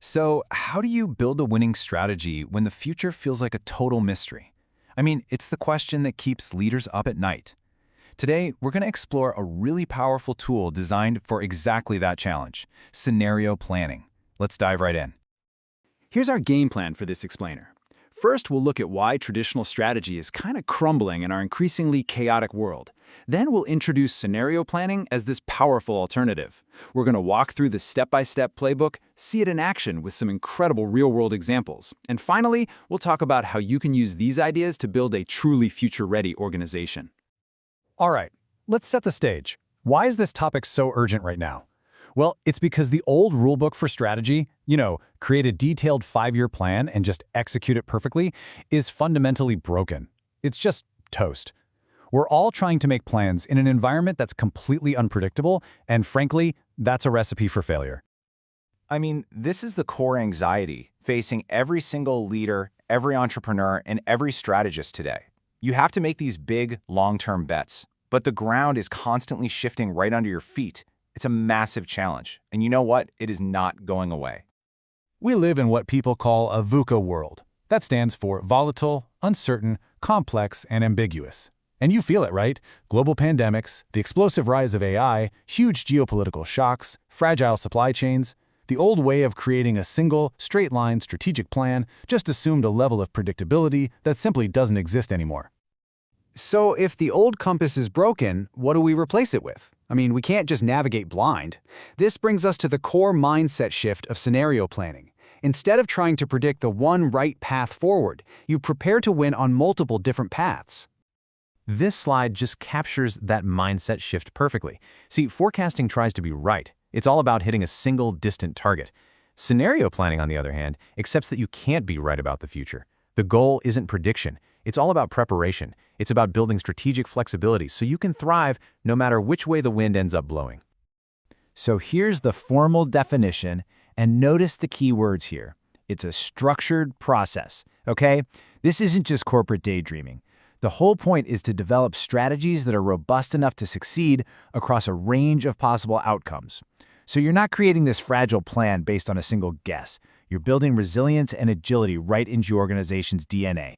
So, how do you build a winning strategy when the future feels like a total mystery? I mean, it's the question that keeps leaders up at night. Today, we're going to explore a really powerful tool designed for exactly that challenge, scenario planning. Let's dive right in. Here's our game plan for this explainer. First, we'll look at why traditional strategy is kind of crumbling in our increasingly chaotic world. Then we'll introduce scenario planning as this powerful alternative. We're going to walk through the step-by-step playbook, see it in action with some incredible real-world examples. And finally, we'll talk about how you can use these ideas to build a truly future-ready organization. All right, let's set the stage. Why is this topic so urgent right now? Well, it's because the old rulebook for strategy, create a detailed 5-year plan and just execute it perfectly, is fundamentally broken. It's just toast. We're all trying to make plans in an environment that's completely unpredictable, and frankly, that's a recipe for failure. I mean, this is the core anxiety facing every single leader, every entrepreneur, and every strategist today. You have to make these big, long-term bets, but the ground is constantly shifting right under your feet. It's a massive challenge, and you know what? It is not going away. We live in what people call a VUCA world. That stands for volatile, uncertain, complex, and ambiguous. And you feel it, right? Global pandemics, the explosive rise of AI, huge geopolitical shocks, fragile supply chains. The old way of creating a single, straight-line strategic plan just assumed a level of predictability that simply doesn't exist anymore. So if the old compass is broken, what do we replace it with? I mean, we can't just navigate blind. This brings us to the core mindset shift of scenario planning. Instead of trying to predict the one right path forward, you prepare to win on multiple different paths. This slide just captures that mindset shift perfectly. See, forecasting tries to be right. It's all about hitting a single distant target. Scenario planning, on the other hand, accepts that you can't be right about the future. The goal isn't prediction. It's all about preparation. It's about building strategic flexibility so you can thrive no matter which way the wind ends up blowing. So here's the formal definition, and notice the key words here. It's a structured process, okay? This isn't just corporate daydreaming. The whole point is to develop strategies that are robust enough to succeed across a range of possible outcomes. So you're not creating this fragile plan based on a single guess. You're building resilience and agility right into your organization's DNA.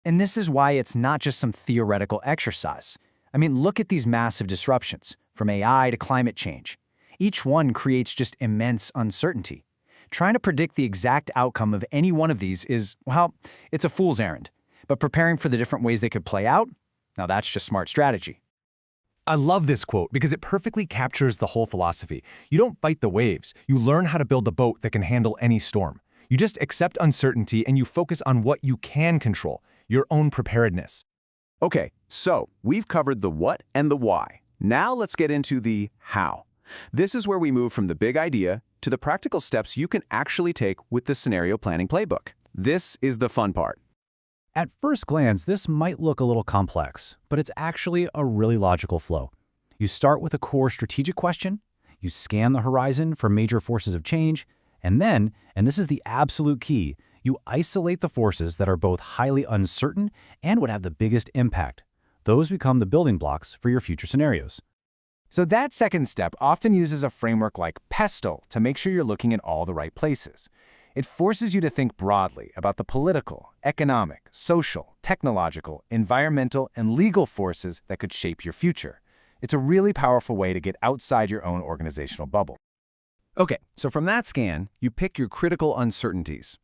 And this is why it's not just some theoretical exercise. I mean, look at these massive disruptions, from AI to climate change. Each one creates just immense uncertainty. Trying to predict the exact outcome of any one of these is, well, it's a fool's errand. But preparing for the different ways they could play out, now that's just smart strategy. I love this quote because it perfectly captures the whole philosophy. You don't fight the waves. You learn how to build a boat that can handle any storm. You just accept uncertainty and you focus on what you can control, your own preparedness. Okay, so we've covered the what and the why. Now let's get into the how. This is where we move from the big idea to the practical steps you can actually take with the scenario planning playbook. This is the fun part. At first glance, this might look a little complex, but it's actually a really logical flow. You start with a core strategic question, you scan the horizon for major forces of change, and then, and this is the absolute key, you isolate the forces that are both highly uncertain and would have the biggest impact. Those become the building blocks for your future scenarios. So that second step often uses a framework like PESTLE to make sure you're looking in all the right places. It forces you to think broadly about the political, economic, social, technological, environmental, and legal forces that could shape your future. It's a really powerful way to get outside your own organizational bubble. Okay, so from that scan, you pick your critical uncertainties.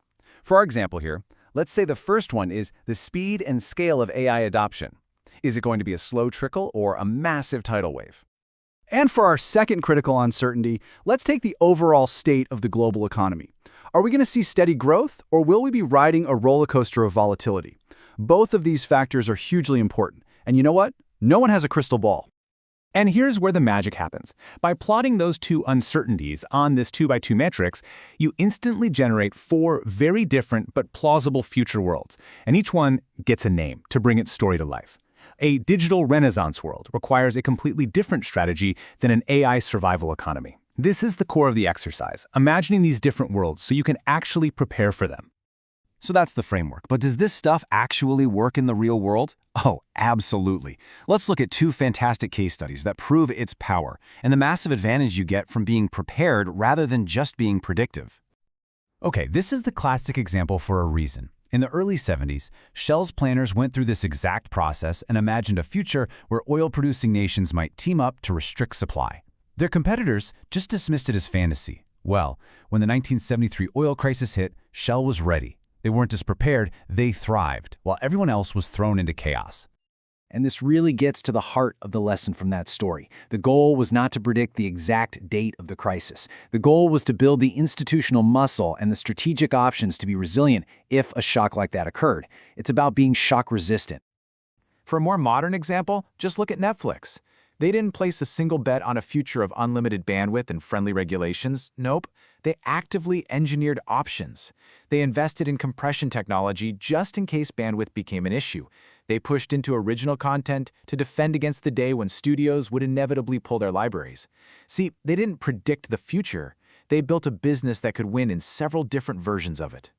For our example here, let's say the first one is the speed and scale of AI adoption. Is it going to be a slow trickle or a massive tidal wave? And for our second critical uncertainty, let's take the overall state of the global economy. Are we going to see steady growth, or will we be riding a roller coaster of volatility? Both of these factors are hugely important. And you know what? No one has a crystal ball. And here's where the magic happens. By plotting those two uncertainties on this 2x2 matrix, you instantly generate 4 very different but plausible future worlds. And each one gets a name to bring its story to life. A digital renaissance world requires a completely different strategy than an AI survival economy. This is the core of the exercise, imagining these different worlds so you can actually prepare for them. So that's the framework. But does this stuff actually work in the real world? Oh, absolutely. Let's look at 2 fantastic case studies that prove its power and the massive advantage you get from being prepared rather than just being predictive. Okay, this is the classic example for a reason. In the early 70s, Shell's planners went through this exact process and imagined a future where oil-producing nations might team up to restrict supply. Their competitors just dismissed it as fantasy. Well, when the 1973 oil crisis hit, Shell was ready. They weren't just prepared, they thrived, while everyone else was thrown into chaos. And this really gets to the heart of the lesson from that story. The goal was not to predict the exact date of the crisis. The goal was to build the institutional muscle and the strategic options to be resilient if a shock like that occurred. It's about being shock-resistant. For a more modern example, just look at Netflix. They didn't place a single bet on a future of unlimited bandwidth and friendly regulations. Nope. They actively engineered options. They invested in compression technology just in case bandwidth became an issue. They pushed into original content to defend against the day when studios would inevitably pull their libraries. See, they didn't predict the future. They built a business that could win in several different versions of it.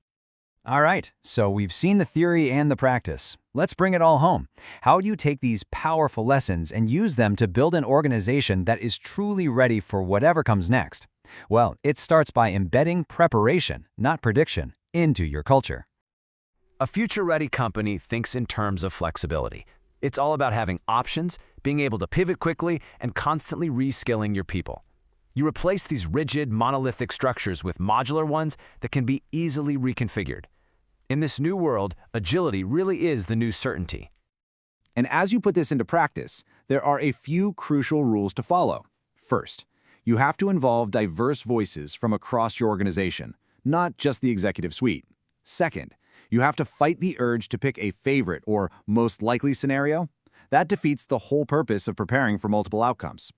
All right, so we've seen the theory and the practice. Let's bring it all home. How do you take these powerful lessons and use them to build an organization that is truly ready for whatever comes next? Well, it starts by embedding preparation, not prediction, into your culture. A future-ready company thinks in terms of flexibility. It's all about having options, being able to pivot quickly, and constantly reskilling your people. You replace these rigid, monolithic structures with modular ones that can be easily reconfigured. In this new world, agility really is the new certainty. And as you put this into practice, there are a few crucial rules to follow. First, you have to involve diverse voices from across your organization, not just the executive suite. Second, you have to fight the urge to pick a favorite or most likely scenario. That defeats the whole purpose of preparing for multiple outcomes.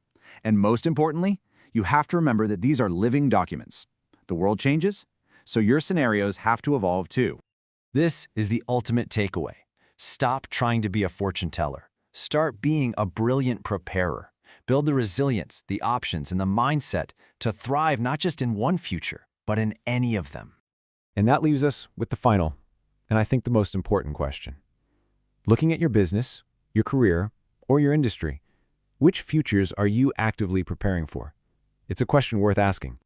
And most importantly, you have to remember that these are living documents. The world changes, so your scenarios have to evolve too. This is the ultimate takeaway. Stop trying to be a fortune teller. Start being a brilliant preparer. Build the resilience, the options, and the mindset to thrive not just in one future, but in any of them. And that leaves us with the final, and I think the most important question. Looking at your business, your career, or your industry, which futures are you actively preparing for? It's a question worth asking.